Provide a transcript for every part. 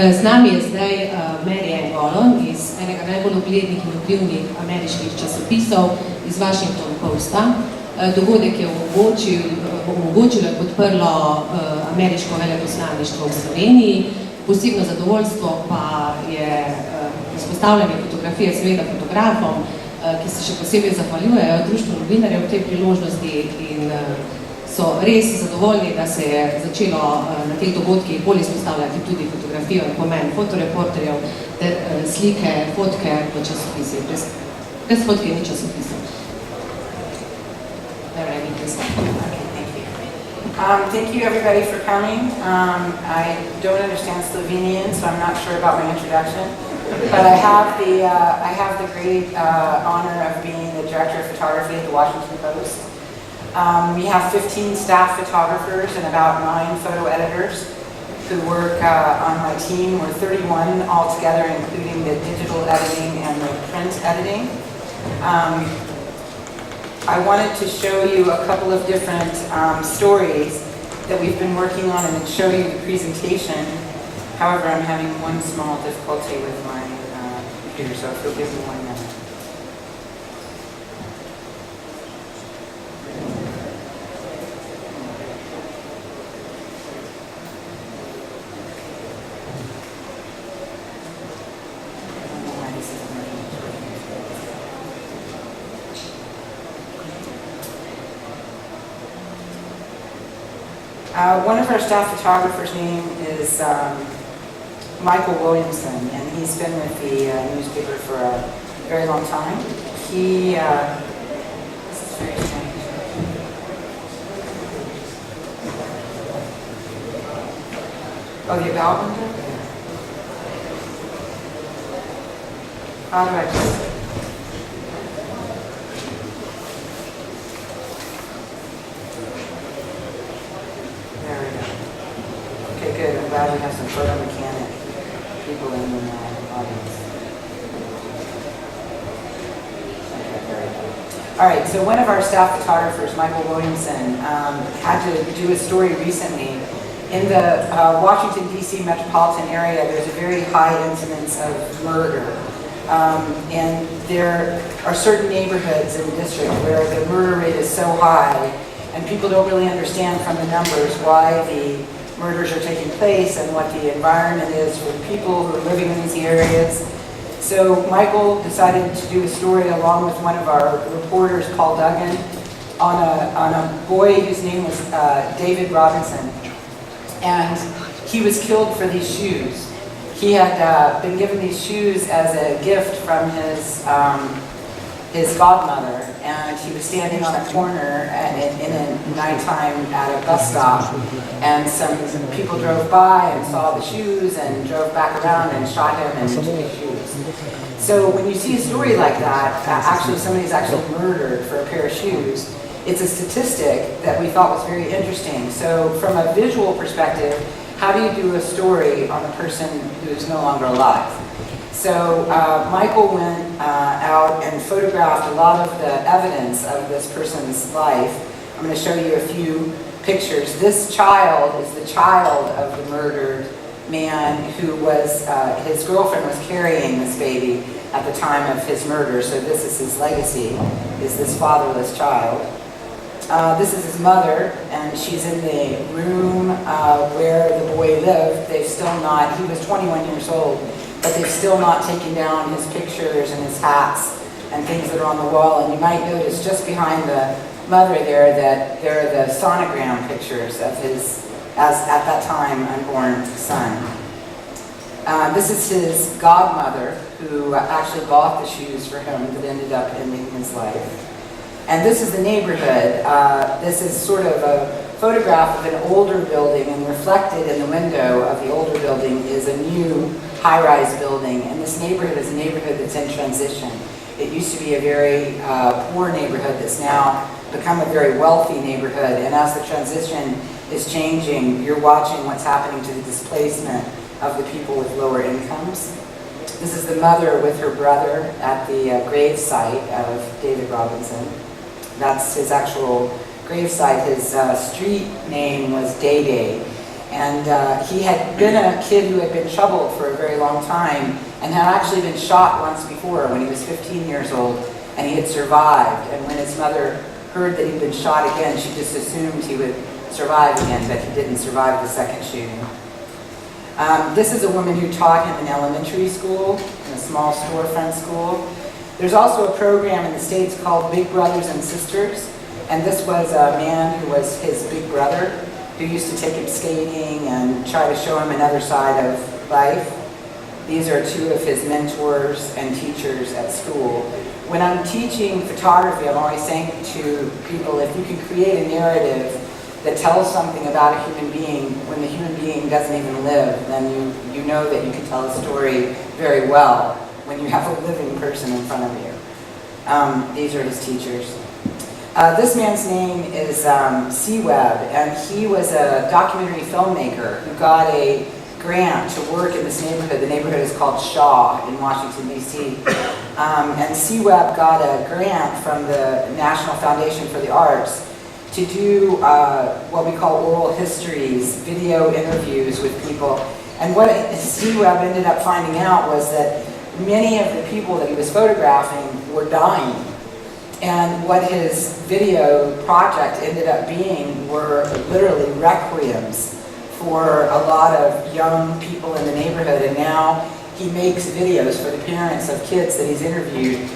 Z nami je zdaj MaryAnne Golon iz enega najbolj uglednih in vplivnih ameriških časopisov iz Washington Posta. Dogodek je omogočilo in podprlo ameriško veleposlaništvo v Sloveniji. Posebno zadovoljstvo pa je izpostavljanje fotografije seveda fotografom, ki se še posebej zahvaljujejo društvu novinarjev v tej priložnosti in so res zadovoljni, da se je začelo na teh dogodkih bolj izpostavljati tudi fotografijo in pomen fotoreporterjev ter slike, fotke v časopisih. Brez fotke ni časopisov. Thank you everybody for coming. I don't understand Slovenian, so I'm not sure about my introduction. But I have the great honor of being the director of photography at the Washington Posta. We have 15 staff photographers and about 9 photo editors who work on my team. We're 31 altogether, including the digital editing and the print editing. I wanted to show you a couple of different stories that we've been working on and show you the presentation. However, I'm having one small difficulty with my computer, so if you'll give me 1 minute. One of our staff photographers' name is Michael Williamson, and he's been with the newspaper for a very long time. This is very strange. Oh, the about window? How do I do it? Good. I'm glad we have some photo mechanic people in the audience. Okay, very good. All right, so one of our staff photographers, Michael Williamson, had to do a story recently. In the Washington, D.C. metropolitan area, there's a very high incidence of murder. And there are certain neighborhoods in the district where the murder rate is so high, and people don't really understand from the numbers why the murders are taking place and what the environment is for the people who are living in these areas. So Michael decided to do a story along with one of our reporters, Paul Duggan, on a boy whose name was David Robinson. And he was killed for these shoes. He had been given these shoes as a gift from his godmother, and he was standing on a corner in a nighttime at a bus stop, and some people drove by and saw the shoes and drove back around and shot him and took his shoes. So when you see a story like that, actually somebody's actually murdered for a pair of shoes, it's a statistic that we thought was very interesting. So from a visual perspective, how do you do a story on a person who's no longer alive? So Michael went out and photographed a lot of the evidence of this person's life. I'm going to show you a few pictures. This child is the child of the murdered man who was, his girlfriend was carrying this baby at the time of his murder. So this is his legacy, is this fatherless child. This is his mother, and she's in the room where the boy lived. They've still not, he was 21 years old, but they've still not taken down his pictures and his hats and things that are on the wall. And you might notice just behind the mother there that there are the sonogram pictures of his, as at that time, unborn son. This is his godmother, who actually bought the shoes for him that ended up ending his life. And this is the neighborhood. This is sort of a photograph of an older building, and reflected in the window of the older building is a new high-rise building. And this neighborhood is a neighborhood that's in transition. It used to be a very poor neighborhood that's now become a very wealthy neighborhood. And as the transition is changing, you're watching what's happening to the displacement of the people with lower incomes. This is the mother with her brother at the grave site of David Robinson. That's his actual gravesite. His street name was Day Day. And he had been a kid who had been troubled for a very long time and had actually been shot once before when he was 15 years old, and he had survived. And when his mother heard that he'd been shot again, she just assumed he would survive again, but he didn't survive the second shooting. This is a woman who taught him in elementary school, in a small storefront school. There's also a program in the States called Big Brothers and Sisters, and this was a man who was his big brother, who used to take him skating and try to show him another side of life. These are two of his mentors and teachers at school. When I'm teaching photography, I'm always saying to people, if you can create a narrative that tells something about a human being when the human being doesn't even live, then you know that you can tell a story very well when you have a living person in front of you. These are his teachers. This man's name is C. Webb, and he was a documentary filmmaker who got a grant to work in this neighborhood. The neighborhood is called Shaw in Washington, D.C. And C. Webb got a grant from the National Foundation for the Arts to do what we call oral histories, video interviews with people. And what C. Webb ended up finding out was that many of the people that he was photographing were dying. And what his video project ended up being were literally requiems for a lot of young people in the neighborhood. And now he makes videos for the parents of kids that he's interviewed.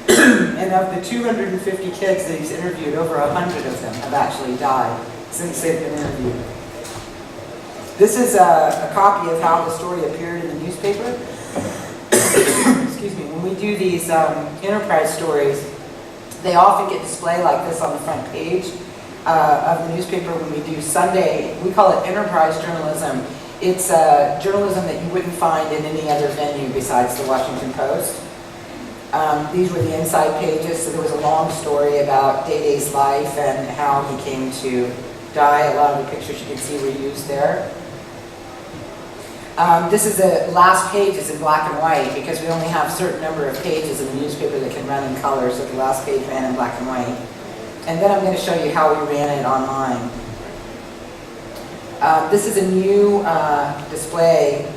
And of the 250 kids that he's interviewed, over 100 of them have actually died since they've been interviewed. This is a copy of how the story appeared in the newspaper. Excuse me. When we do these enterprise stories, they often get displayed like this on the front page of the newspaper. When we do Sunday, we call it enterprise journalism. It's journalism that you wouldn't find in any other venue besides the Washington Post. These were the inside pages, so there was a long story about Day-Day's life and how he came to die. A lot of the pictures you can see were used there. This is the last page is in black and white because we only have a certain number of pages in the newspaper that can run in color, so the last page ran in black and white. And then I'm going to show you how we ran it online. This is a new display.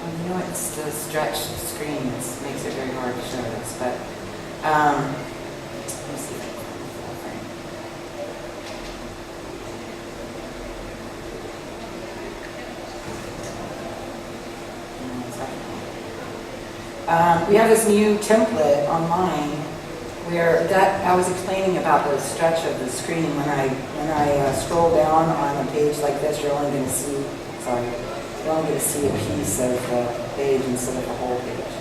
Well, you know, it's the stretch screen. It makes it very hard to show this, but let me see. We have this new template online where I was explaining about the stretch of the screen. When I scroll down on a page like this, you're only going to see a piece of the page instead of the whole page.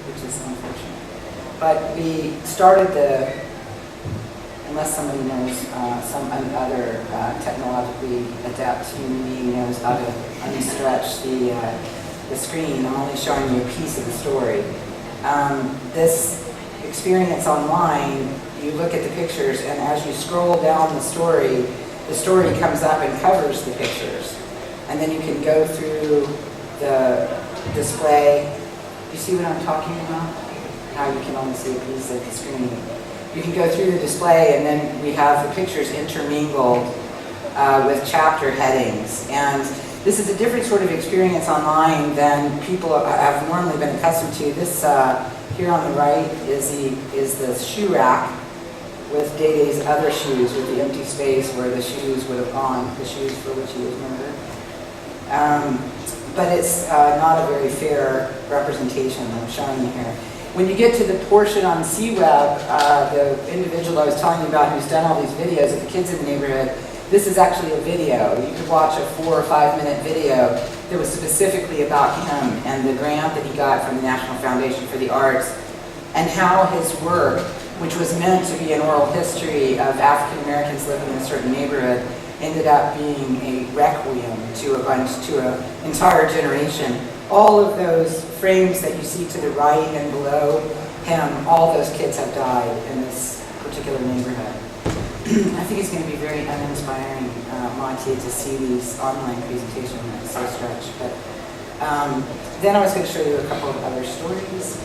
Which is unfortunate. But we started unless somebody knows, some other technologically adept human being knows how to unstretch the screen. I'm only showing you a piece of the story. This experience online, you look at the pictures, and as you scroll down the story comes up and covers the pictures. And then you can go through the display. You see what I'm talking about? How you can only see a piece of the screen. You can go through the display, and then we have the pictures intermingled with chapter headings. And this is a different sort of experience online than people have normally been accustomed to. This here on the right is the shoe rack with Day-Day's other shoes, with the empty space where the shoes would have gone, the shoes for which he was murdered. But it's not a very fair representation that I'm showing you here. When you get to the portion on C-Web, the individual I was telling you about who's done all these videos of the kids in the neighborhood, this is actually a video. You could watch a 4 or 5 minute video that was specifically about him and the grant that he got from the National Foundation for the Arts, and how his work, which was meant to be an oral history of African Americans living in a certain neighborhood, ended up being a requiem to an entire generation. All of those frames that you see to the right and below him, all those kids have died in this particular neighborhood. I think it's going to be very uninspiring, Monty, to see these online presentations that are so stretched. But then I was going to show you a couple of other stories.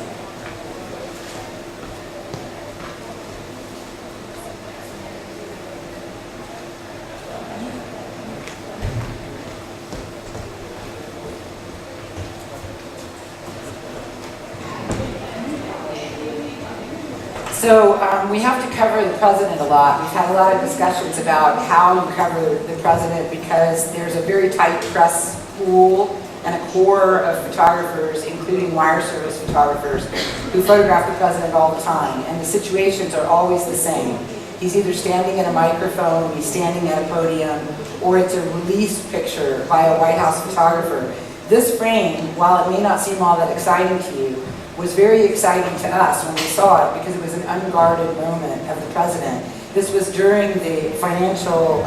So we have to cover the president a lot. We've had a lot of discussions about how you cover the president because there's a very tight press pool and a core of photographers, including wire service photographers, who photograph the president all the time. And the situations are always the same. He's either standing at a microphone, he's standing at a podium, or it's a released picture by a White House photographer. This frame, while it may not seem all that exciting to you, was very exciting to us when we saw it because it was an unguarded moment of the president. This was during the financial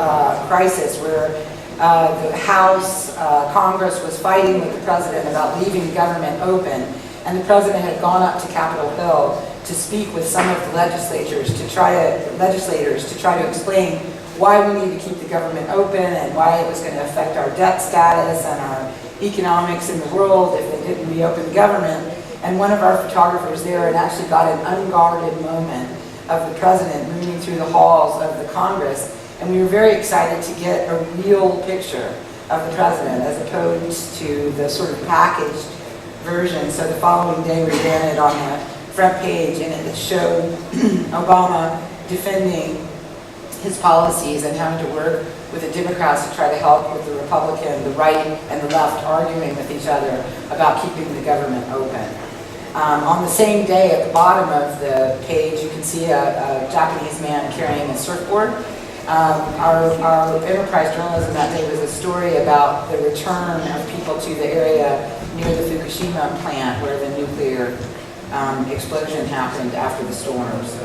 crisis where the House, Congress was fighting with the president about leaving the government open, and the president had gone up to Capitol Hill to speak with some of the legislators to try to explain why we need to keep the government open and why it was going to affect our debt status and our economics in the world if they didn't reopen the government. And one of our photographers there had actually got an unguarded moment of the president moving through the halls of the Congress. And we were very excited to get a real picture of the president as opposed to the sort of packaged version. So the following day we ran it on the front page, and it showed Obama defending his policies and having to work with the Democrats to try to help with the Republican, the right and the left arguing with each other about keeping the government open. On the same day, at the bottom of the page, you can see a Japanese man carrying a surfboard. Our enterprise journalism that day was a story about the return of people to the area near the Fukushima plant where the nuclear explosion happened after the storms.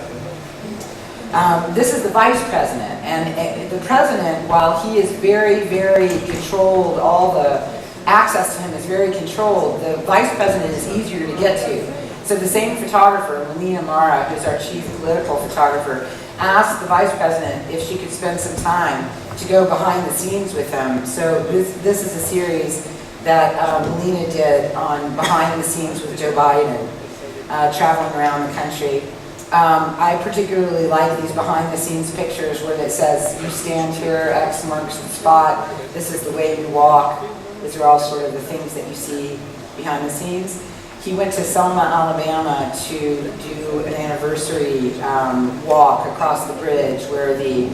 This is the vice president, and the president, while he is very, very controlled, all the access to him is very controlled, the vice president is easier to get to. So the same photographer, Melina Mara, who's our chief political photographer, asked the vice president if she could spend some time to go behind the scenes with him. So this is a series that Melina did on behind the scenes with Joe Biden, traveling around the country. I particularly like these behind-the-scenes pictures where it says, you stand here, X marks the spot, this is the way you walk. These are all sort of the things that you see behind the scenes. He went to Selma, Alabama to do an anniversary walk across the bridge where the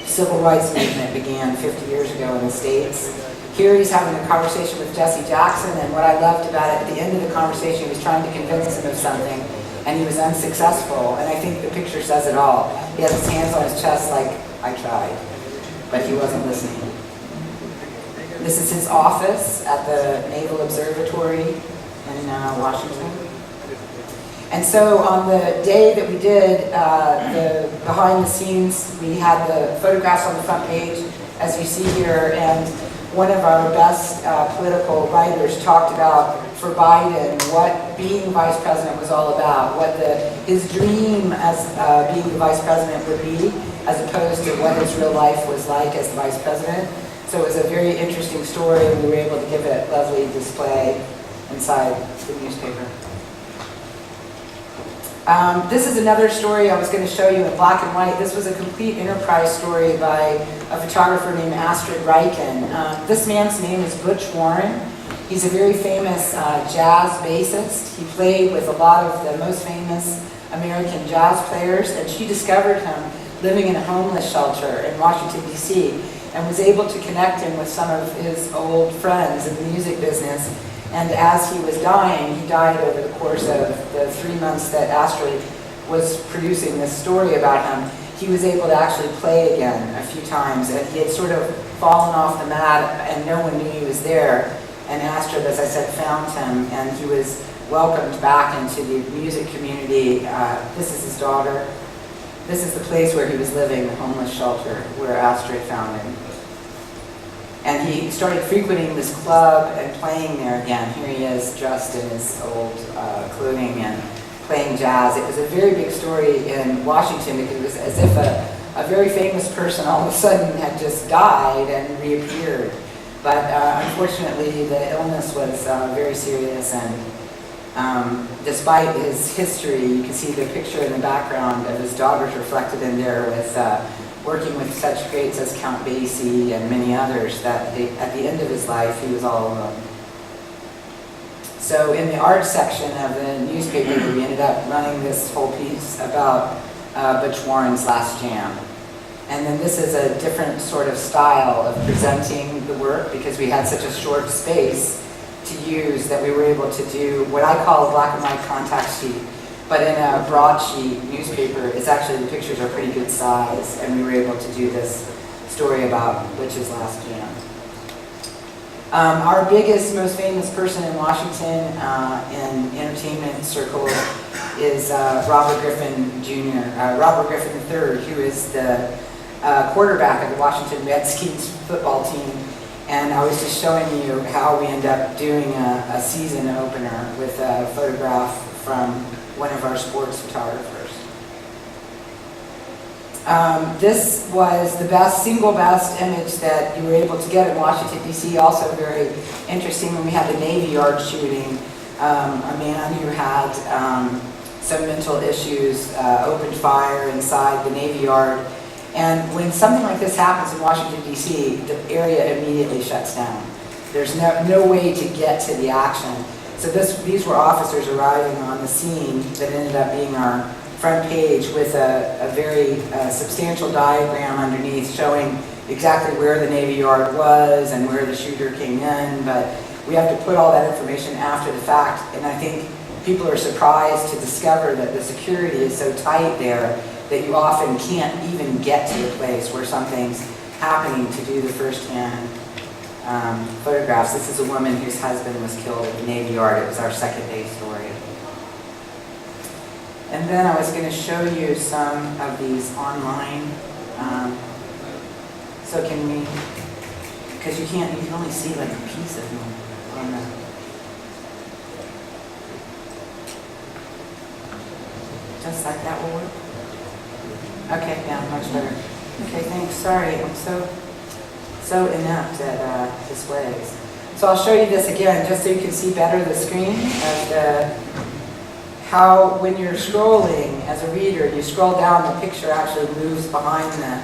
civil rights movement began 50 years ago in the States. Here he's having a conversation with Jesse Jackson, and what I loved about it, at the end of the conversation, he was trying to convince him of something, and he was unsuccessful, and I think the picture says it all. He has his hands on his chest like, I tried, but he wasn't listening. This is his office at the Naval Observatory in Washington. And so on the day that we did the behind the scenes, we had the photographs on the front page, as you see here, and one of our best political writers talked about, for Biden, what being vice president was all about, what his dream as being the vice president would be, as opposed to what his real life was like as the vice president. So it was a very interesting story, and we were able to give it a lovely display inside the newspaper. This is another story I was going to show you in black and white. This was a complete enterprise story by a photographer named Astrid Reichen. This man's name is Butch Warren. He's a very famous jazz bassist. He played with a lot of the most famous American jazz players, and she discovered him living in a homeless shelter in Washington, D.C., and was able to connect him with some of his old friends in the music business. And as he was dying, he died over the course of the 3 months that Astrid was producing this story about him, he was able to actually play again a few times. And he had sort of fallen off the mat and no one knew he was there. And Astrid, as I said, found him, and he was welcomed back into the music community. This is his daughter. This is the place where he was living, the homeless shelter, where Astrid found him. And he started frequenting this club and playing there again. Here he is, dressed in his old clothing and playing jazz. It was a very big story in Washington because it was as if a very famous person all of a sudden had just died and reappeared. But unfortunately, the illness was very serious, and despite his history, you can see the picture in the background of his daughters reflected in there with working with such greats as Count Basie and many others, that at the end of his life, he was all alone. So in the art section of the newspaper, we ended up running this whole piece about Butch Warren's Last Jam. And then this is a different sort of style of presenting the work because we had such a short space to use that we were able to do what I call a black and white contact sheet. But in a broadsheet newspaper, it's actually, the pictures are pretty good size, and we were able to do this story about Butch's Last Jam. Our biggest, most famous person in Washington in entertainment circles is Robert Griffin Jr., Robert Griffin III, who is the quarterback of the Washington Redskins football team. And I was just showing you how we end up doing a season opener with a photograph from one of our sports photographers. This was the single best image that you were able to get in Washington, D.C. Also very interesting when we had the Navy Yard shooting. A man who had some mental issues opened fire inside the Navy Yard. And when something like this happens in Washington, D.C., the area immediately shuts down. There's no way to get to the action. So these were officers arriving on the scene that ended up being our front page with a very substantial diagram underneath showing exactly where the Navy Yard was and where the shooter came in. But we have to put all that information after the fact. And I think people are surprised to discover that the security is so tight there that you often can't even get to the place where something's happening to do the first-hand photographs. This is a woman whose husband was killed at the Navy Yard. It was our second day story. And then I was going to show you some of these online. So can we, because you can only see like a piece of them on the. Just like that will work? Okay, yeah, much better. Okay, thanks. Sorry, I'm so inept at displays. So I'll show you this again, just so you can see better the screen of how when you're scrolling as a reader, you scroll down, the picture actually moves behind the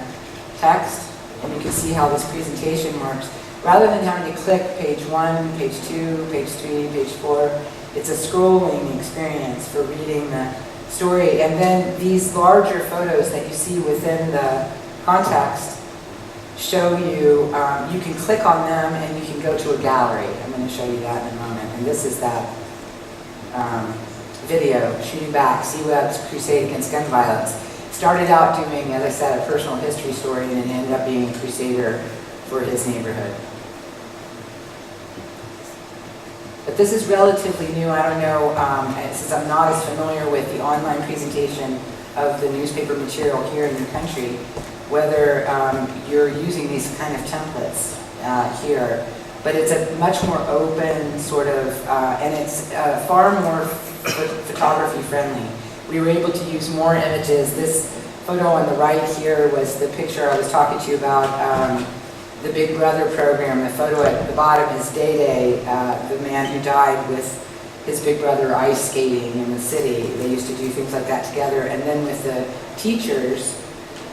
text, and you can see how this presentation works. Rather than having to click page 1, page 2, page 3, page 4, it's a scrolling experience for reading the story. And then these larger photos that you see within the context show you, you can click on them and you can go to a gallery. I'm going to show you that in a moment. And this is that video, Shooting Back, C-Web's Crusade Against Gun Violence. Started out doing, as I said, a personal history story, and then ended up being a crusader for his neighborhood. But this is relatively new. I don't know, since I'm not as familiar with the online presentation of the newspaper material here in the country, whether you're using these kind of templates here. But it's a much more open sort of, and it's far more photography friendly. We were able to use more images. This photo on the right here was the picture I was talking to you about, the Big Brother program. The photo at the bottom is Day, the man who died with his big brother ice skating in the city. They used to do things like that together. And then with the teachers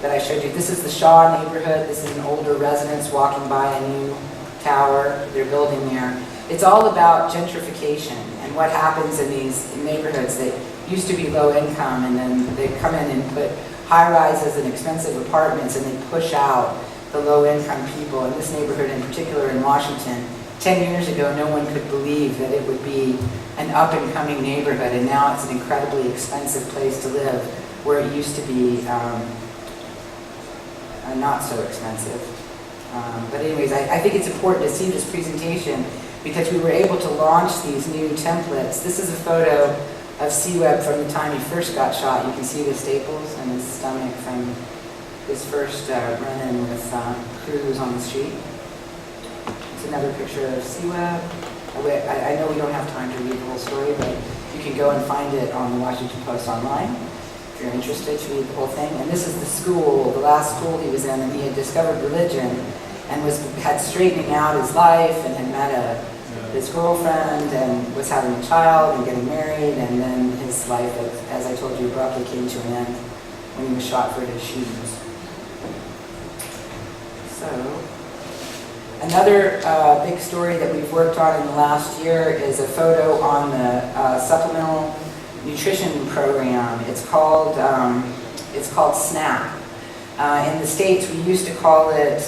that I showed you, this is the Shaw neighborhood. This is an older residence walking by a new tower they're building there. It's all about gentrification and what happens in these neighborhoods that used to be low income, and then they come in and put high-rises and expensive apartments, and they push out the low-income people. In this neighborhood in particular in Washington, 10 years ago, no one could believe that it would be an up-and-coming neighborhood, and now it's an incredibly expensive place to live, where it used to be not so expensive. But anyways, I think it's important to see this presentation because we were able to launch these new templates. This is a photo of C-Web from the time he first got shot. You can see the staples in his stomach from his first run-in with crews on the street. It's another picture of C-Web. I know we don't have time to read the whole story, but you can go and find it on the Washington Post online if you're interested to read the whole thing. And this is the school, the last school he was in, and he had discovered religion and had straightening out his life and had met his girlfriend and was having a child and getting married, and then his life, as I told you, abruptly came to an end when he was shot for his shoes. So, Another big story that we've worked on in the last year is a photo on the supplemental nutrition program. It's called SNAP. In the States, we used to call it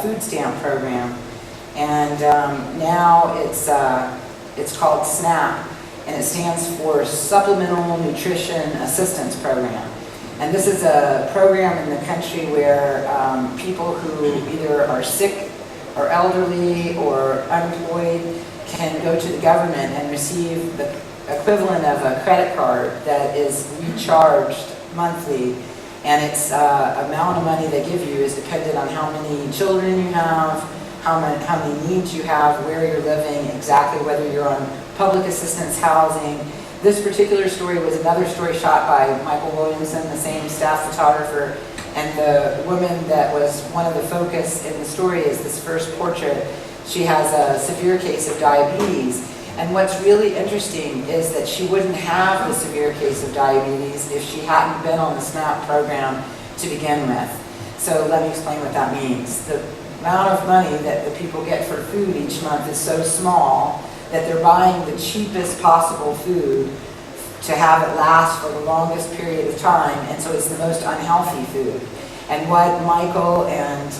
food stamp program, and now it's called SNAP, and it stands for Supplemental Nutrition Assistance Program. And this is a program in the country where people who either are sick or elderly or unemployed can go to the government and receive the equivalent of a credit card that is recharged monthly. And its amount of money they give you is dependent on how many children you have, how many needs you have, where you're living, exactly whether you're on public assistance housing. This particular story was another story shot by Michael Williamson, the same staff photographer, and the woman that was one of the focus in the story is this first portrait. She has a severe case of diabetes, and what's really interesting is that she wouldn't have the severe case of diabetes if she hadn't been on the SNAP program to begin with. So let me explain what that means. The amount of money that the people get for food each month is so small that they're buying the cheapest possible food to have it last for the longest period of time, and so it's the most unhealthy food. And what Michael and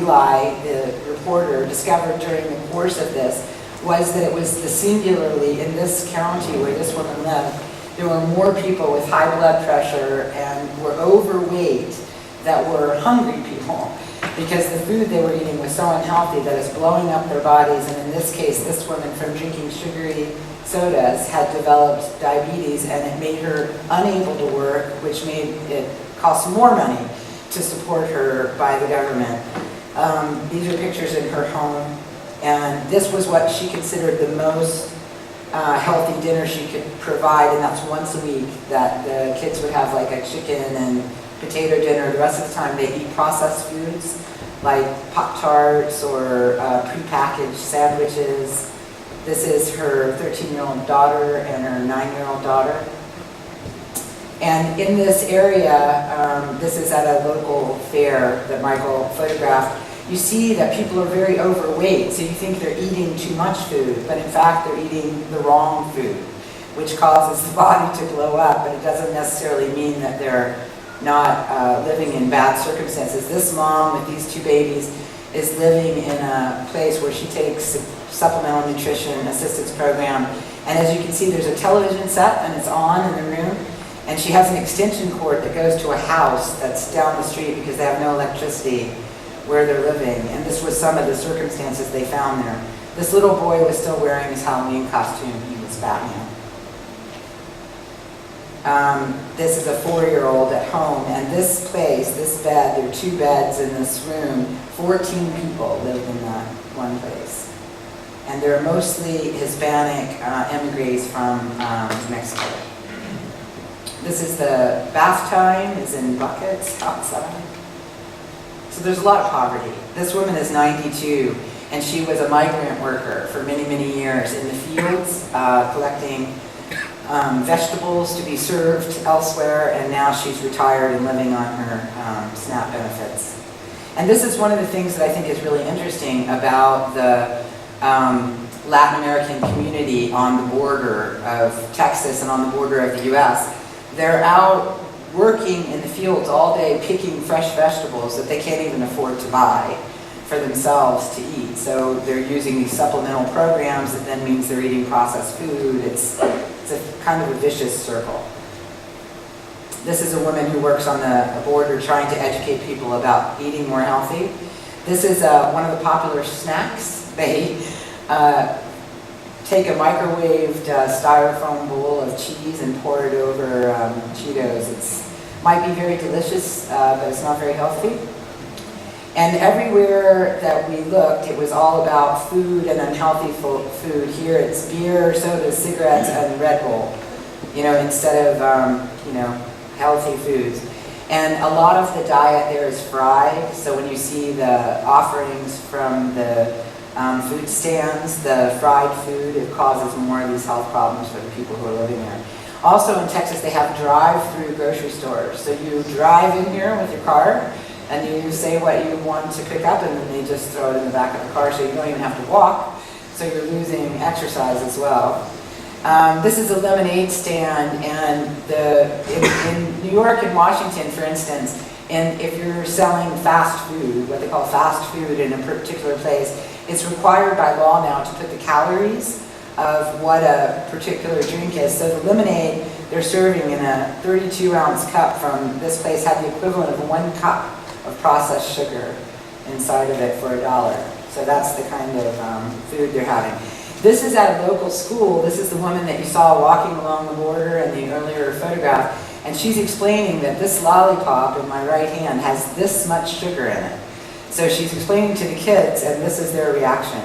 Eli, the reporter, discovered during the course of this was that it was singularly in this county where this woman lived, there were more people with high blood pressure and were overweight that were hungry people, because the food they were eating was so unhealthy that it's blowing up their bodies. And in this case, this woman, from drinking sugary sodas, had developed diabetes, and it made her unable to work, which made it cost more money to support her by the government. These are pictures in her home, and this was what she considered the most healthy dinner she could provide, and that's once a week that the kids would have like a chicken and potato dinner. The rest of the time they eat processed foods like Pop-Tarts or prepackaged sandwiches. This is her 13-year-old daughter and her 9-year-old daughter. And in this area, this is at a local fair that Michael photographed, you see that people are very overweight, so you think they're eating too much food, but in fact they're eating the wrong food, which causes the body to blow up, but it doesn't necessarily mean that they're not living in bad circumstances. This mom with these two babies is living in a place where she takes a supplemental nutrition assistance program, and as you can see there's a television set and it's on in the room, and she has an extension cord that goes to a house that's down the street because they have no electricity where they're living, and this was some of the circumstances they found there. This little boy was still wearing his Halloween costume. He was Batman. This is a 4-year-old at home, and this place, this bed, there are 2 beds in this room, 14 people live in that one place. And they're mostly Hispanic emigres from Mexico. This is the bath time, is in buckets outside. So there's a lot of poverty. This woman is 92, and she was a migrant worker for many, many years in the fields, collecting vegetables to be served elsewhere, and now she's retired and living on her SNAP benefits. And this is one of the things that I think is really interesting about the Latin American community on the border of Texas and on the border of the US. They're out working in the fields all day picking fresh vegetables that they can't even afford to buy for themselves to eat. So they're using these supplemental programs that then means they're eating processed food. It's a kind of a vicious circle. This is a woman who works on the border trying to educate people about eating more healthy. This is one of the popular snacks. They take a microwaved styrofoam bowl of cheese and pour it over Cheetos. It might be very delicious, but it's not very healthy. And everywhere that we looked, it was all about food and unhealthy food. Here it's beer, soda, cigarettes, and Red Bull, instead of, healthy foods. And a lot of the diet there is fried, so when you see the offerings from the food stands, the fried food, it causes more of these health problems for the people who are living there. Also in Texas, they have drive-through grocery stores. So you drive in here with your car, and you say what you want to pick up, and then they just throw it in the back of the car, so you don't even have to walk. So you're losing exercise as well. This is a lemonade stand, and in New York and Washington, for instance, and if you're selling fast food, what they call fast food in a particular place, it's required by law now to put the calories of what a particular drink is. So the lemonade they're serving in a 32-ounce cup from this place had the equivalent of 1 cup of processed sugar inside of it for $1. So that's the kind of food they're having. This is at a local school. This is the woman that you saw walking along the border in the earlier photograph. And she's explaining that this lollipop in my right hand has this much sugar in it. So she's explaining to the kids, and this is their reaction.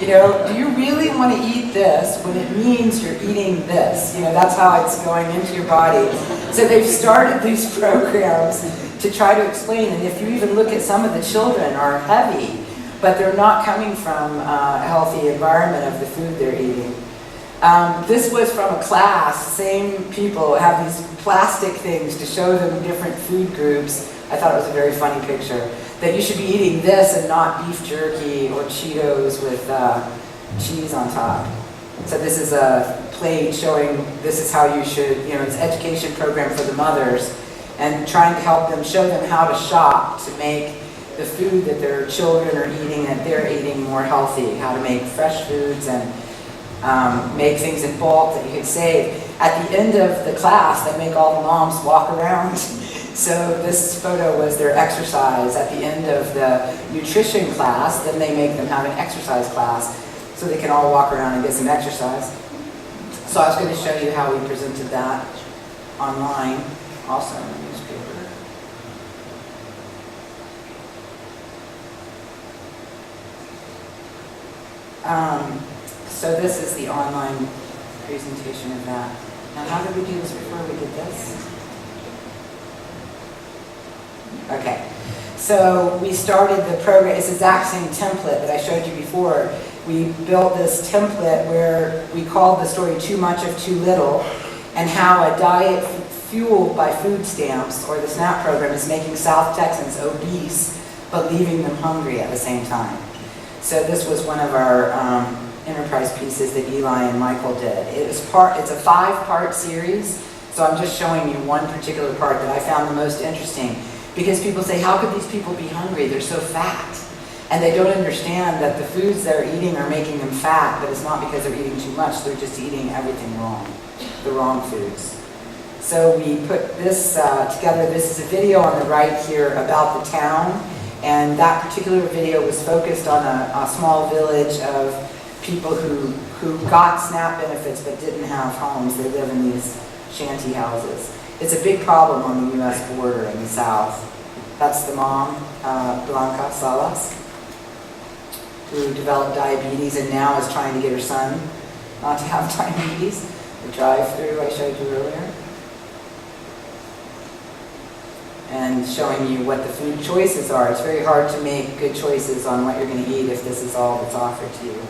You know, do you really want to eat this when it means you're eating this? You know, that's how it's going into your body. So they've started these programs to try to explain. And if you even look at some of the children are heavy, but they're not coming from a healthy environment of the food they're eating. This was from a class. Same people have these plastic things to show them different food groups. I thought it was a very funny picture. That you should be eating this and not beef jerky or Cheetos with cheese on top. So this is a plate showing this is how you should, you know, it's an education program for the mothers and trying to help them, show them how to shop to make the food that their children are eating, that they're eating more healthy, how to make fresh foods and make things in bulk that you can save. At the end of the class, they make all the moms walk around. So this photo was their exercise at the end of the nutrition class. Then they make them have an exercise class so they can all walk around and get some exercise. So I was going to show you how we presented that online, also in the newspaper. So this is the online presentation of that. Now how did we do this before we did this? Okay, so we started the program, it's the exact same template that I showed you before. We built this template where we called the story Too Much of Too Little, and how a diet fueled by food stamps, or the SNAP program, is making South Texans obese, but leaving them hungry at the same time. So this was one of our enterprise pieces that Eli and Michael did. It's a 5-part series, so I'm just showing you one particular part that I found the most interesting. Because people say, how could these people be hungry? They're so fat. And they don't understand that the foods they're eating are making them fat, but it's not because they're eating too much, they're just eating everything wrong, the wrong foods. So we put this together. This is a video on the right here about the town, and that particular video was focused on a small village of people who got SNAP benefits but didn't have homes. They live in these shanty houses. It's a big problem on the U.S. border in the south. That's the mom, Blanca Salas, who developed diabetes and now is trying to get her son not to have diabetes. The drive-through I showed you earlier. And showing you what the food choices are. It's very hard to make good choices on what you're going to eat if this is all that's offered to you.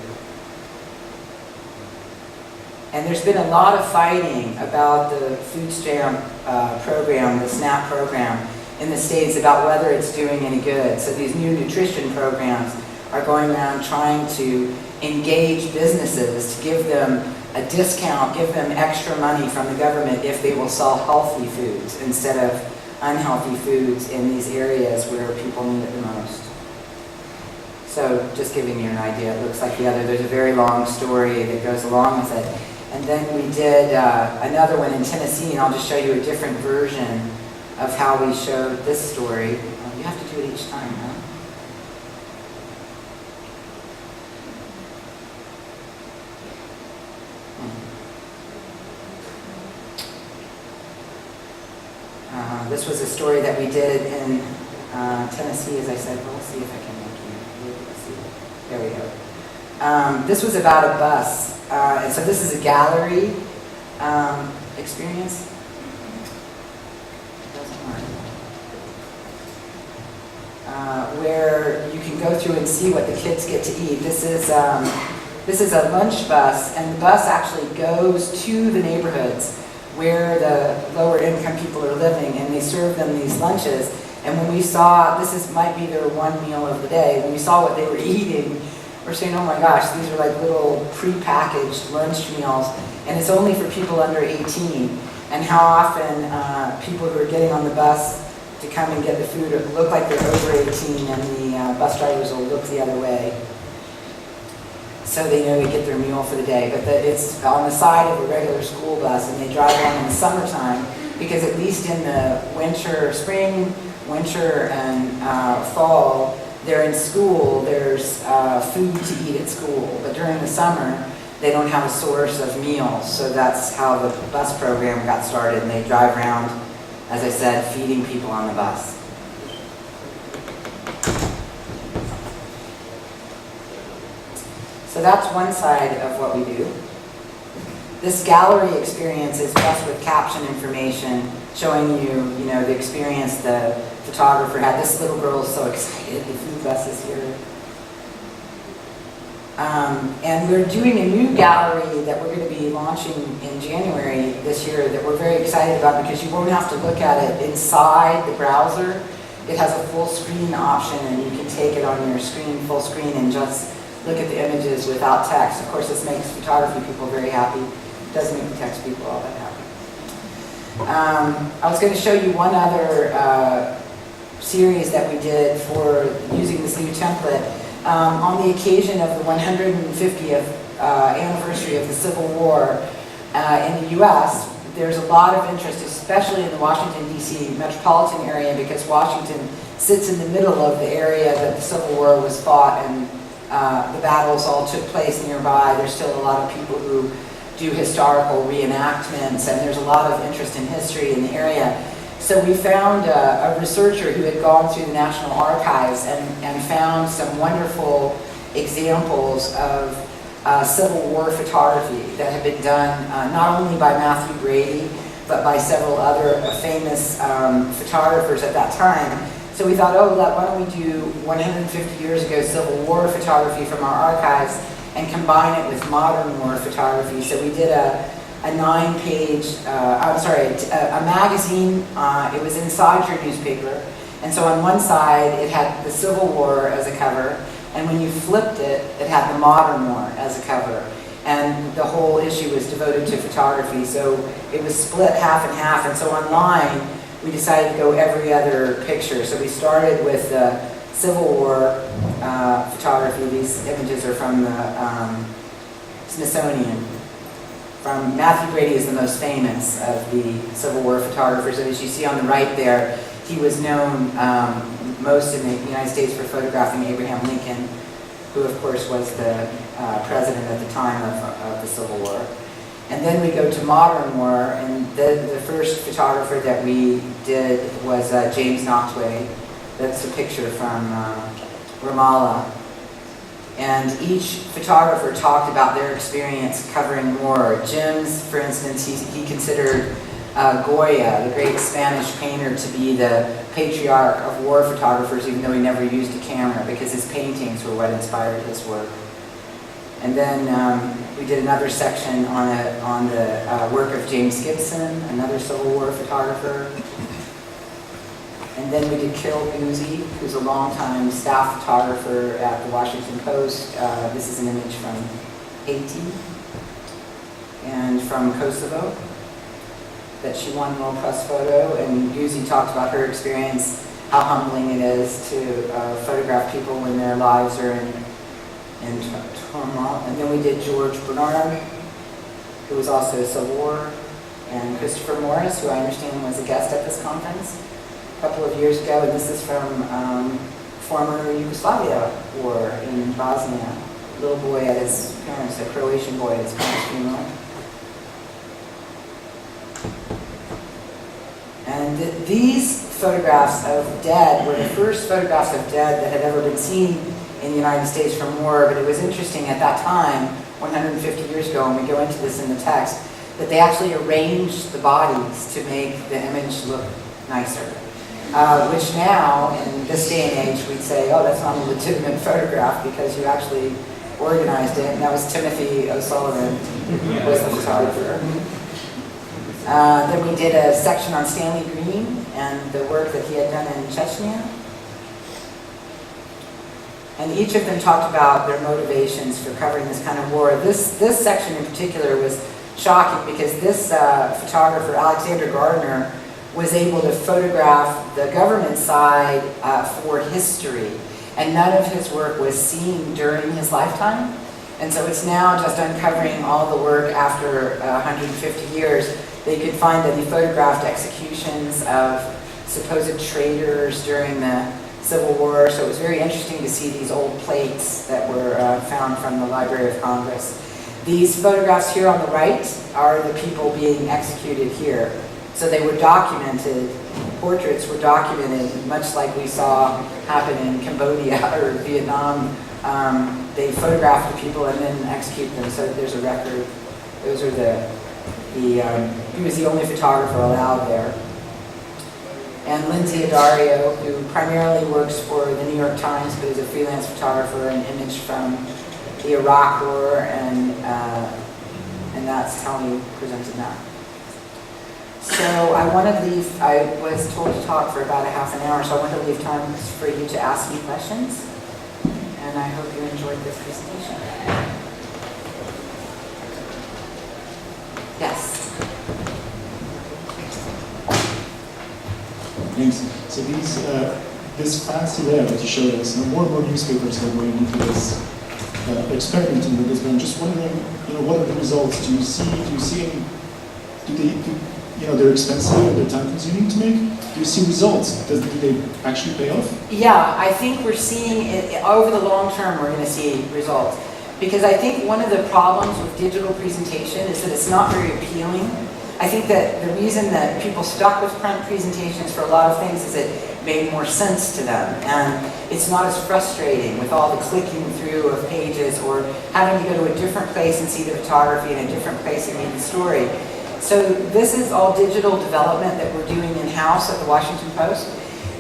And there's been a lot of fighting about the food stamp program, the SNAP program in the States, about whether it's doing any good. So these new nutrition programs are going around trying to engage businesses to give them a discount, give them extra money from the government if they will sell healthy foods instead of unhealthy foods in these areas where people need it the most. So just giving you an idea, it looks like there's a very long story that goes along with it. And then we did another one in Tennessee, and I'll just show you a different version of how we showed this story. You have to do it each time, huh? This was a story that we did in Tennessee, as I said. We'll see if I can make you see it. There we go. This was about a bus. And so this is a gallery experience. It doesn't work. Where you can go through and see what the kids get to eat. This is This is a lunch bus, and the bus actually goes to the neighborhoods where the lower income people are living, and they serve them these lunches. And when we saw, might be their one meal of the day, when we saw what they were eating, we're saying, oh my gosh, these are like little pre-packaged lunch meals, and it's only for people under 18. And how often people who are getting on the bus to come and get the food look like they're over 18, and the bus drivers will look the other way, so they know they get their meal for the day. But it's on the side of a regular school bus, and they drive on in the summertime, because at least in the spring, winter, and fall, they're in school, there's food to eat at school. But during the summer, they don't have a source of meals, so that's how the bus program got started, and they drive around, as I said, feeding people on the bus. So that's one side of what we do. This gallery experience is just with caption information, showing you, the experience the photographer had. This little girl is so excited, the food bus is here. And we're doing a new gallery that we're going to be launching in January this year that we're very excited about, because you won't have to look at it inside the browser. It has a full screen option, and you can take it on your screen, full screen, and just look at the images without text. Of course, this makes photography people very happy. It doesn't make the text people all that happy. I was going to show you one other series that we did for using this new template. On the occasion of the 150th anniversary of the Civil War in the U.S., there's a lot of interest, especially in the Washington, D.C. metropolitan area, because Washington sits in the middle of the area that the Civil War was fought, and the battles all took place nearby. There's still a lot of people who do historical reenactments, and there's a lot of interest in history in the area. So we found a researcher who had gone through the National Archives and found some wonderful examples of Civil War photography that had been done not only by Matthew Brady, but by several other famous photographers at that time. So we thought, why don't we do 150 years ago Civil War photography from our archives and combine it with modern war photography. So we did a 9-page, a magazine. It was inside your newspaper, and so on one side it had the Civil War as a cover, and when you flipped it, it had the modern war as a cover, and the whole issue was devoted to photography. So it was split half and half, and so online we decided to go every other picture. So we started with the Civil War photography. These images are from the Smithsonian. From Matthew Brady is the most famous of the Civil War photographers, and as you see on the right there, he was known most in the United States for photographing Abraham Lincoln, who of course was the president at the time of the Civil War. And then we go to modern war, and the first photographer that we did was James Noctway. That's a picture from Ramallah. And each photographer talked about their experience covering war. Jim's, for instance, he considered Goya, the great Spanish painter, to be the patriarch of war photographers, even though he never used a camera, because his paintings were what inspired his work. And then we did another section on the work of James Gibson, another Civil War photographer. And then we did Carol Guzzi, who's a longtime staff photographer at the Washington Post. This is an image from Haiti and from Kosovo that she won World Press Photo. And Guzzi talked about her experience, how humbling it is to photograph people when their lives are in turmoil. And then we did George Bernard, who was also a Civil War, and Christopher Morris, who I understand was a guest at this conference a couple of years ago. And this is from former Yugoslavia war in Bosnia. A little boy at his parents, a Croatian boy at his parents' funeral. And these photographs of dead were the first photographs of dead that had ever been seen in the United States from war. But it was interesting at that time, 150 years ago, and we go into this in the text, that they actually arranged the bodies to make the image look nicer. Which now, in this day and age, we'd say, oh, that's not a legitimate photograph, because you actually organized it, and that was Timothy O'Sullivan, was the photographer. Then we did a section on Stanley Green and the work that he had done in Chechnya. And each of them talked about their motivations for covering this kind of war. This section in particular was shocking because this photographer, Alexander Gardner, was able to photograph the government side for history. And none of his work was seen during his lifetime. And so it's now just uncovering all the work after 150 years. They could find that he photographed executions of supposed traitors during the Civil War. So it was very interesting to see these old plates that were found from the Library of Congress. These photographs here on the right are the people being executed here. So they were documented, portraits were documented, much like we saw happen in Cambodia or Vietnam. They photographed the people and then execute them, so there's a record. Those are he was the only photographer allowed there. And Lindsay Adario, who primarily works for the New York Times, but is a freelance photographer, an image from the Iraq War, and that's how he presented that. So I was told to talk for about a half an hour, so I want to leave time for you to ask me questions. And I hope you enjoyed this presentation. Yes? Thanks. So this fancy layout that you showed us, more and more newspapers are going into this, experimenting with this, but I'm just wondering, what are the results? Do you see any, they're expensive and they're time consuming to make? Do you see results? Do they actually pay off? Yeah, I think we're seeing it over the long term. We're going to see results, because I think one of the problems with digital presentation is that it's not very appealing. I think that the reason that people stuck with print presentations for a lot of things is it made more sense to them, and it's not as frustrating with all the clicking through of pages or having to go to a different place and see the photography and a different place and read the story. So this is all digital development that we're doing in-house at the Washington Post.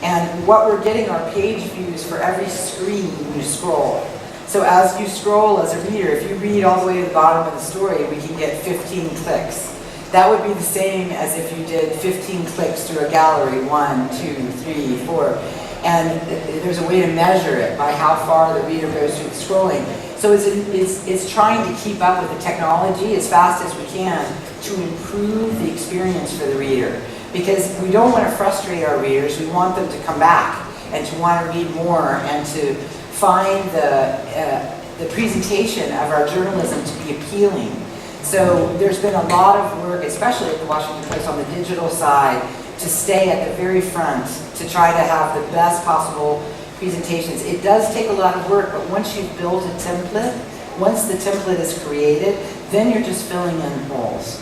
And what we're getting are page views for every screen you scroll. So as you scroll as a reader, if you read all the way to the bottom of the story, we can get 15 clicks. That would be the same as if you did 15 clicks through a gallery, 1, 2, 3, 4. And there's a way to measure it by how far the reader goes through the scrolling. So it's trying to keep up with the technology as fast as we can to improve the experience for the reader. Because we don't want to frustrate our readers, we want them to come back and to want to read more and to find the presentation of our journalism to be appealing. So there's been a lot of work, especially at the Washington Post on the digital side, to stay at the very front, to try to have the best possible presentations. It does take a lot of work, but once you've built a template, once the template is created, then you're just filling in holes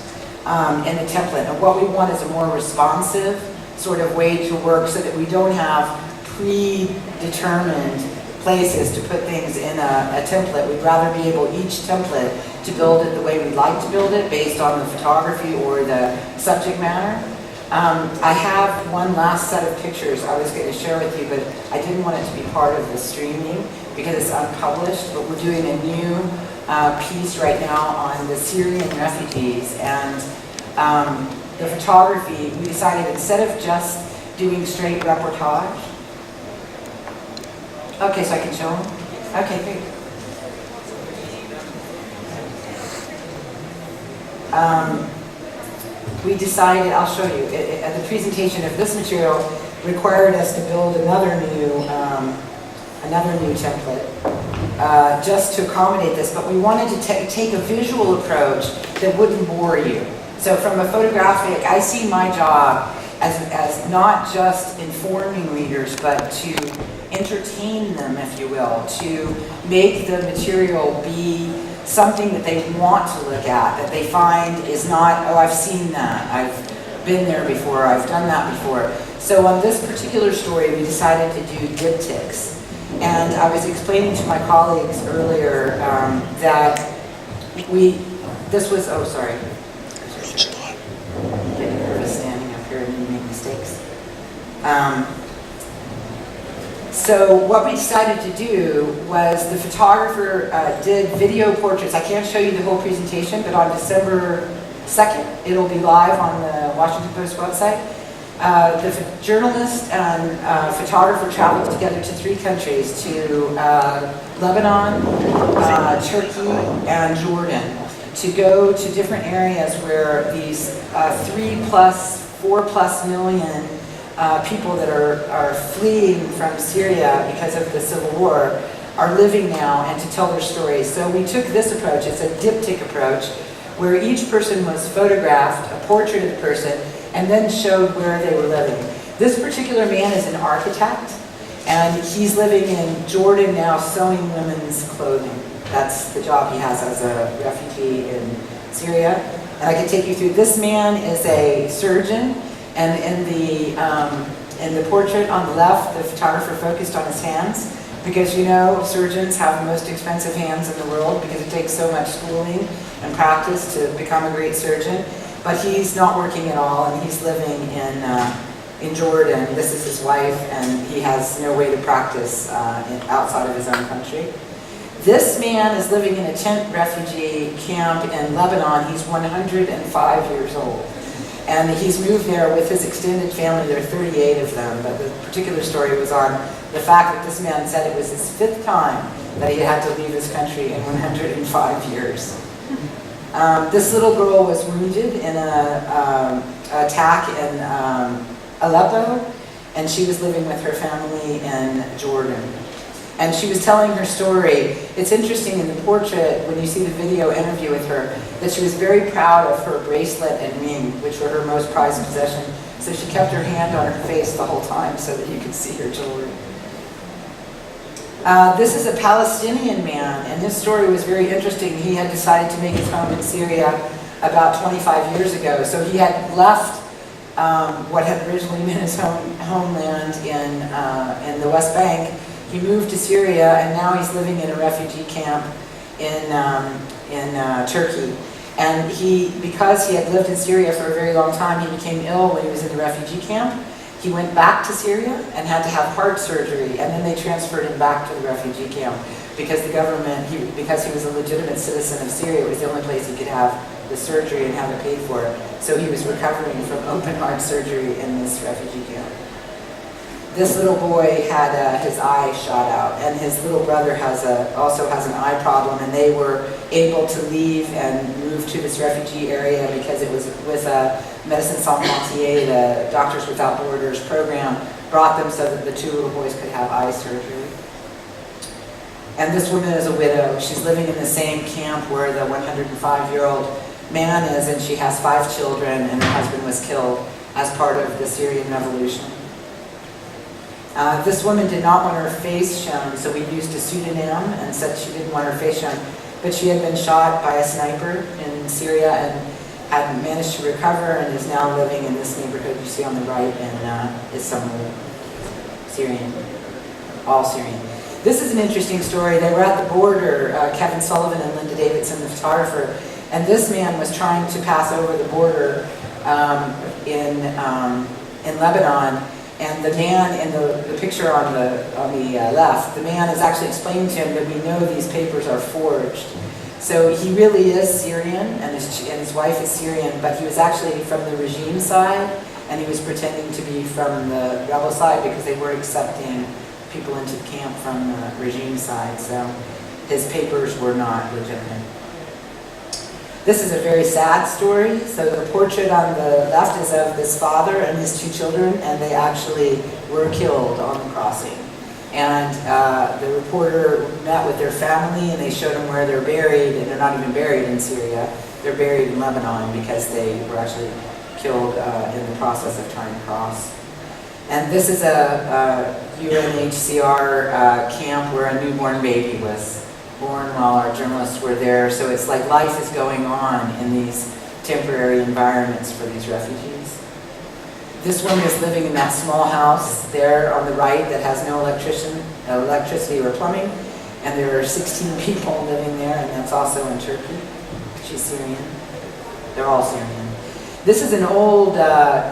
in the template. And what we want is a more responsive sort of way to work so that we don't have predetermined places to put things in a template. We'd rather be able, each template, to build it the way we'd like to build it based on the photography or the subject matter. I have one last set of pictures I was going to share with you, but I didn't want it to be part of the streaming because it's unpublished, but we're doing a new piece right now on the Syrian refugees, and the photography, we decided instead of just doing straight reportage. Okay, so I can show them? Okay, great. We decided, I'll show you, the presentation of this material required us to build another new template just to accommodate this, but we wanted to take a visual approach that wouldn't bore you. So from a photographic, I see my job as not just informing readers, but to entertain them, if you will, to make the material be something that they want to look at, that they find is not, oh, I've seen that, I've been there before, I've done that before. So on this particular story, we decided to do diptychs. And I was explaining to my colleagues earlier that this was, oh, sorry. I'm getting nervous standing up here and you make mistakes. So what we decided to do was the photographer did video portraits. I can't show you the whole presentation, but on December 2nd, it'll be live on the Washington Post website. The journalist and photographer traveled together to 3 countries, to Lebanon, Turkey, and Jordan, to go to different areas where these 4+ million people that are fleeing from Syria because of the civil war are living now, and to tell their stories. So we took this approach. It's a diptych approach, where each person was photographed, a portrait of the person, and then showed where they were living. This particular man is an architect, and he's living in Jordan now, sewing women's clothing. That's the job he has as a refugee in Syria. And I can take you through. This man is a surgeon, and in the portrait on the left, the photographer focused on his hands, because you know surgeons have the most expensive hands in the world because it takes so much schooling and practice to become a great surgeon. But he's not working at all, and he's living in Jordan. This is his wife, and he has no way to practice outside of his own country. This man is living in a tent refugee camp in Lebanon. He's 105 years old. And he's moved there with his extended family. There are 38 of them, but the particular story was on the fact that this man said it was his 5th time that he had to leave his country in 105 years. This little girl was wounded in an attack in Aleppo, and she was living with her family in Jordan. And she was telling her story. It's interesting in the portrait, when you see the video interview with her, that she was very proud of her bracelet and ring, which were her most prized possession. So she kept her hand on her face the whole time so that you could see her jewelry. This is a Palestinian man, and his story was very interesting. He had decided to make his home in Syria about 25 years ago. So he had left what had originally been his homeland in the West Bank. He moved to Syria, and now he's living in a refugee camp in Turkey. And because he had lived in Syria for a very long time, he became ill when he was in the refugee camp. He went back to Syria and had to have heart surgery, and then they transferred him back to the refugee camp because the government, because he was a legitimate citizen of Syria, it was the only place he could have the surgery and have it paid for. So he was recovering from open heart surgery in this refugee camp. This little boy had his eye shot out, and his little brother also has an eye problem, and they were able to leave and move to this refugee area because it was with Médecins Sans Frontières, the Doctors Without Borders program, brought them so that the 2 little boys could have eye surgery. And this woman is a widow. She's living in the same camp where the 105-year-old man is, and she has 5 children, and her husband was killed as part of the Syrian revolution. This woman did not want her face shown, so we used a pseudonym and said she didn't want her face shown. But she had been shot by a sniper in Syria and had managed to recover, and is now living in this neighborhood you see on the right in Istanbul. Syrian. All Syrian. This is an interesting story. They were at the border, Kevin Sullivan and Linda Davidson, the photographer, and this man was trying to pass over the border in Lebanon. And the man in the picture on the left, the man is actually explaining to him that we know these papers are forged. So he really is Syrian, and his wife is Syrian, but he was actually from the regime side, and he was pretending to be from the rebel side because they weren't accepting people into the camp from the regime side. So his papers were not legitimate. This is a very sad story. So the portrait on the left is of this father and his 2 children, and they actually were killed on the crossing. And the reporter met with their family, and they showed them where they're buried, and they're not even buried in Syria. They're buried in Lebanon because they were actually killed in the process of trying to cross. And this is a UNHCR camp where a newborn baby was born while our journalists were there. So it's like life is going on in these temporary environments for these refugees. This woman is living in that small house there on the right that has no electricity or plumbing, and there are 16 people living there, and that's also in Turkey. She's Syrian. They're all Syrian. This is an old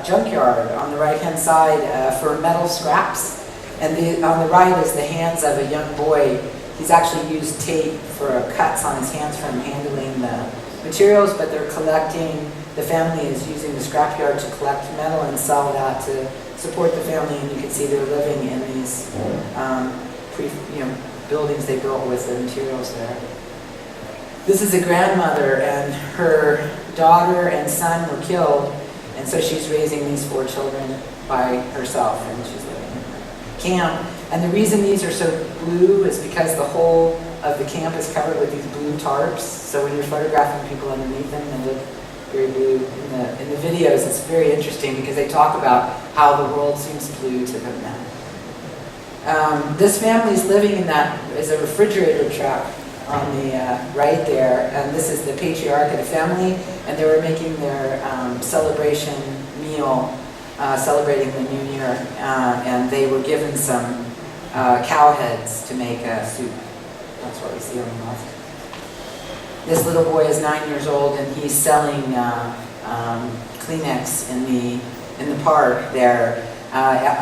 junkyard on the right-hand side for metal scraps. And on the right is the hands of a young boy. He's actually used tape for cuts on his hands from handling the materials, but they're collecting, the family is using the scrapyard to collect metal and sell that to support the family, and you can see they're living in these buildings they built with the materials there. This is a grandmother, and her daughter and son were killed, and so she's raising these 4 children by herself, and she's living in a camp. And the reason these are so blue is because the whole of the camp is covered with these blue tarps, so when you're photographing people underneath them, they look very blue. In the videos, it's very interesting because they talk about how the world seems blue to them now. This family's living in that is a refrigerator truck on the right there, and this is the patriarch of the family, and they were making their celebration meal, celebrating the new year, and they were given some cow heads to make a soup. That's what we see on the left. This little boy is 9 years old, and he's selling Kleenex in the park there.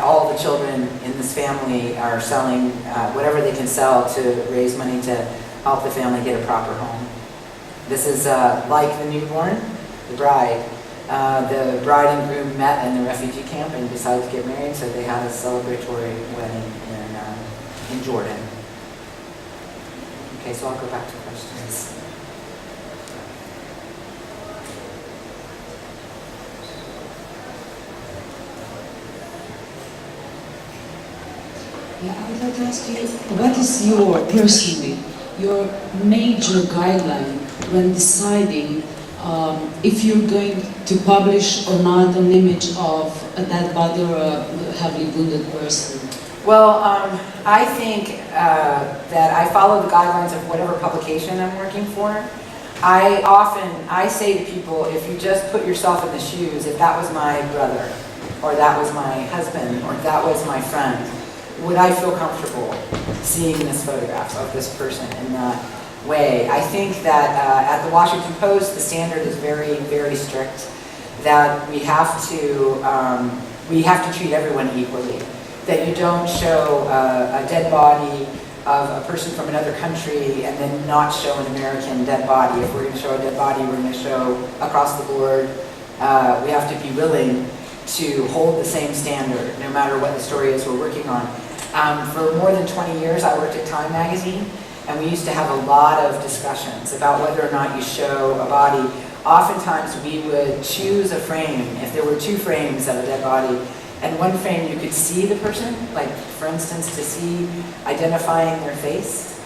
All the children in this family are selling whatever they can sell to raise money to help the family get a proper home. This is like the newborn, the bride. The bride and groom met in the refugee camp and decided to get married, so they had a celebratory wedding in Jordan. Okay, so I'll go back to questions. Yeah, I would like to ask you, what is your major guideline when deciding if you're going to publish or not an image of a dead body or a heavily wounded person? Well, I think that I follow the guidelines of whatever publication I'm working for. I say to people, if you just put yourself in the shoes, if that was my brother, or that was my husband, or that was my friend, would I feel comfortable seeing this photograph of this person in that way? I think that at the Washington Post, the standard is very, very strict, that we have to treat everyone equally. That you don't show a dead body of a person from another country and then not show an American dead body. If we're going to show a dead body, we're going to show across the board. We have to be willing to hold the same standard, no matter what the story is we're working on. For more than 20 years, I worked at Time magazine, and we used to have a lot of discussions about whether or not you show a body. Oftentimes, we would choose a frame. If there were 2 frames of a dead body, and one frame you could see the person, like for instance to see identifying their face,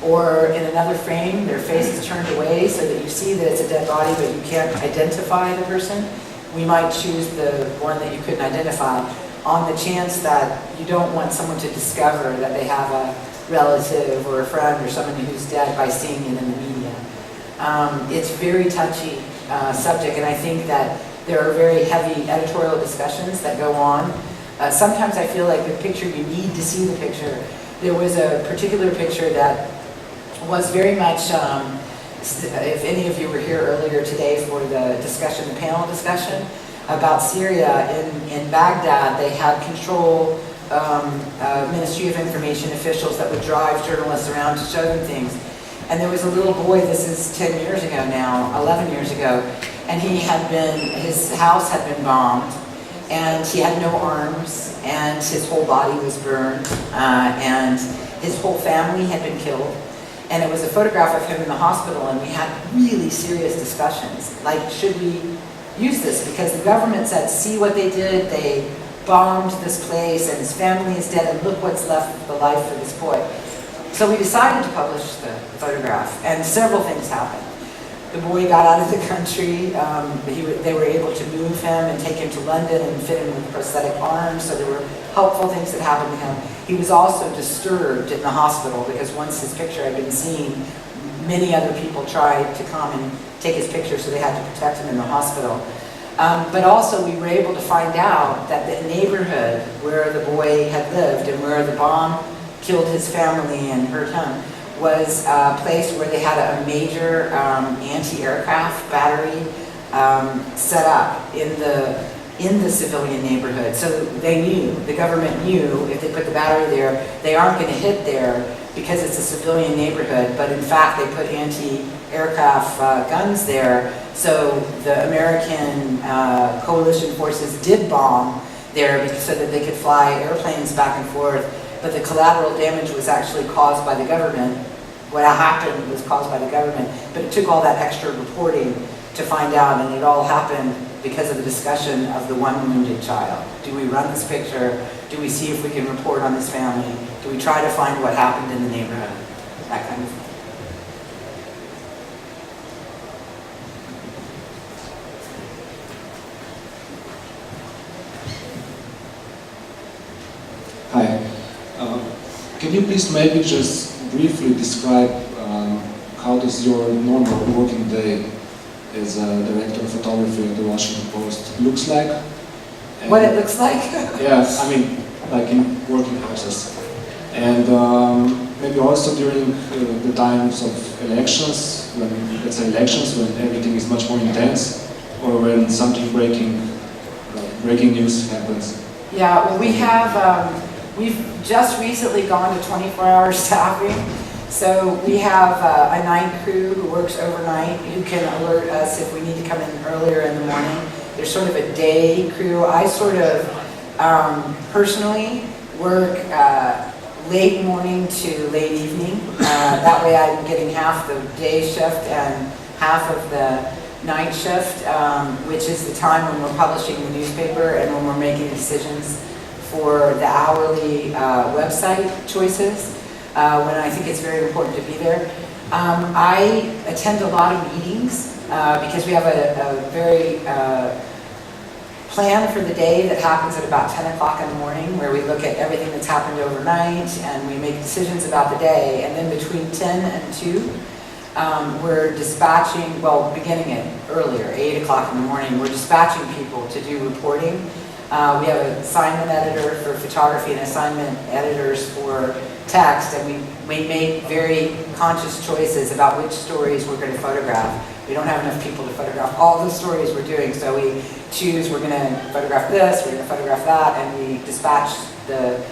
or in another frame their face is turned away so that you see that it's a dead body but you can't identify the person, we might choose the one that you couldn't identify on the chance that you don't want someone to discover that they have a relative or a friend or someone who's dead by seeing it in the media. It's a very touchy subject, and I think that there are very heavy editorial discussions that go on. Sometimes I feel like the picture, you need to see the picture. There was a particular picture that was very much, if any of you were here earlier today for the discussion, the panel discussion about Syria, in Baghdad, they had control Ministry of Information officials that would drive journalists around to show them things. And there was a little boy, this is 10 years ago now, 11 years ago, and his house had been bombed, and he had no arms, and his whole body was burned, and his whole family had been killed. And it was a photograph of him in the hospital, and we had really serious discussions, like, should we use this? Because the government said, see what they did, they bombed this place, and his family is dead, and look what's left of the life of this boy. So we decided to publish the photograph, and several things happened. The boy got out of the country, they were able to move him and take him to London and fit him with prosthetic arms, so there were helpful things that happened to him. He was also disturbed in the hospital because once his picture had been seen, many other people tried to come and take his picture, so they had to protect him in the hospital. But also we were able to find out that the neighborhood where the boy had lived and where the bomb killed his family and hurt him was a place where they had a major anti-aircraft battery set up in the in the civilian neighborhood. So they knew, the government knew, if they put the battery there, they aren't going to hit there because it's a civilian neighborhood, but in fact they put anti-aircraft guns there, so the American coalition forces did bomb there so that they could fly airplanes back and forth, but the collateral damage was actually caused by the government. What happened was caused by the government, but it took all that extra reporting to find out, and it all happened because of the discussion of the one wounded child. Do we run this picture? Do we see if we can report on this family? Do we try to find what happened in the neighborhood? That kind of thing. Hi. Can you please maybe just briefly describe how does your normal working day as a director of photography at the Washington Post looks like? And what it looks like? Yes, I mean, like in working houses. And maybe also during the times of elections, when, let's say elections, when everything is much more intense, or when something breaking news happens. Yeah, well, we have, we've just recently gone to 24-hour staffing. So we have a night crew who works overnight who can alert us if we need to come in earlier in the morning. There's sort of a day crew. I sort of personally work late morning to late evening. That way I'm getting half the day shift and half of the night shift, which is the time when we're publishing the newspaper and when we're making decisions for the hourly website choices. When I think it's very important to be there. I attend a lot of meetings because we have a very plan for the day that happens at about 10 o'clock in the morning, where we look at everything that's happened overnight and we make decisions about the day. And then between 10 and 2, we're dispatching, well, beginning it earlier, 8 o'clock in the morning, we're dispatching people to do reporting. We have an assignment editor for photography and assignment editors for text, and we make very conscious choices about which stories we're going to photograph. We don't have enough people to photograph all the stories we're doing, so we choose we're going to photograph this, we're going to photograph that, and we dispatch the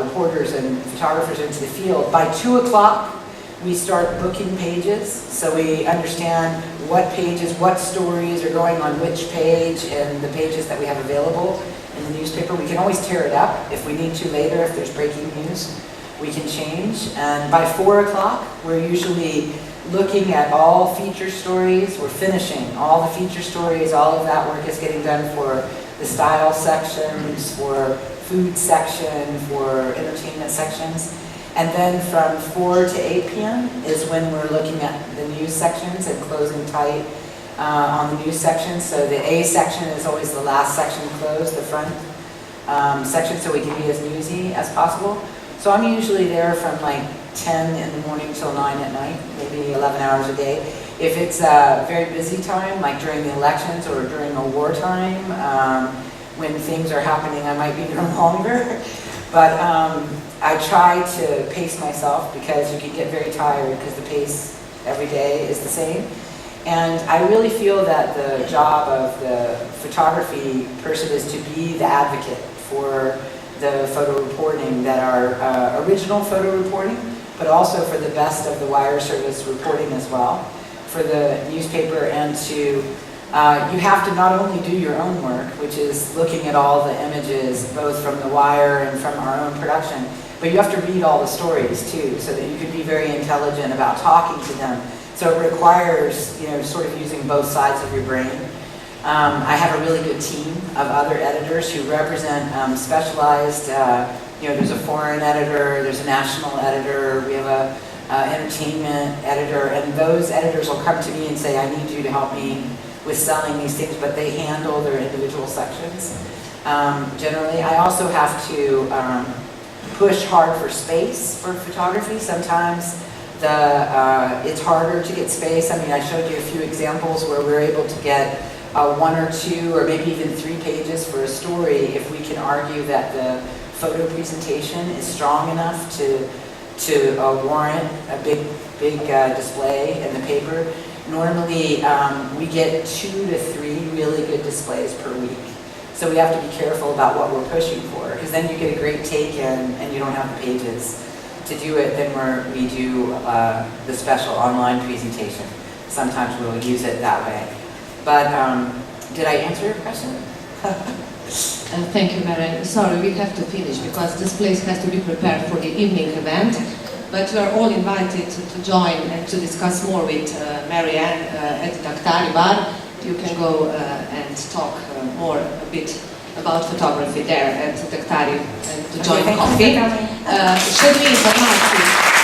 reporters and photographers into the field. By 2 o'clock, we start booking pages, so we understand what pages, what stories are going on which page, and the pages that we have available in the newspaper. We can always tear it up if we need to later, if there's breaking news. We can change, and by 4 o'clock, we're usually looking at all feature stories. We're finishing all the feature stories. All of that work is getting done for the style sections, for food section, for entertainment sections. And then from 4 to 8 p.m. is when we're looking at the news sections and closing tight on the news sections. So the A section is always the last section closed, the front section, so we can be as newsy as possible. So I'm usually there from like 10 in the morning till 9 at night, maybe 11 hours a day. If it's a very busy time, like during the elections or during a wartime, when things are happening, I might be there longer. But I try to pace myself because you can get very tired because the pace every day is the same. And I really feel that the job of the photography person is to be the advocate for the photo reporting that are original photo reporting, but also for the best of the wire service reporting as well, for the newspaper, and to, you have to not only do your own work, which is looking at all the images, both from the wire and from our own production, but you have to read all the stories too, so that you can be very intelligent about talking to them. So it requires, sort of using both sides of your brain. I have a really good team of other editors who represent specialized, there's a foreign editor, there's a national editor, we have a entertainment editor, and those editors will come to me and say, I need you to help me with selling these things, but they handle their individual sections. Generally, I also have to push hard for space for photography. Sometimes it's harder to get space. I mean, I showed you a few examples where we're able to get 1 or 2 or maybe even 3 pages for a story if we can argue that the photo presentation is strong enough to warrant a big display in the paper. Normally, we get 2 to 3 really good displays per week. So we have to be careful about what we're pushing for, because then you get a great take in and you don't have the pages to do it. Then we do the special online presentation. Sometimes we'll use it that way. But did I answer your question? Thank you, MaryAnne. Sorry, we have to finish because this place has to be prepared for the evening event. But you are all invited to join and to discuss more with MaryAnne at the Daktari Bar. You can go and talk more a bit about photography there at Daktari and to join coffee. Še dve informaciji.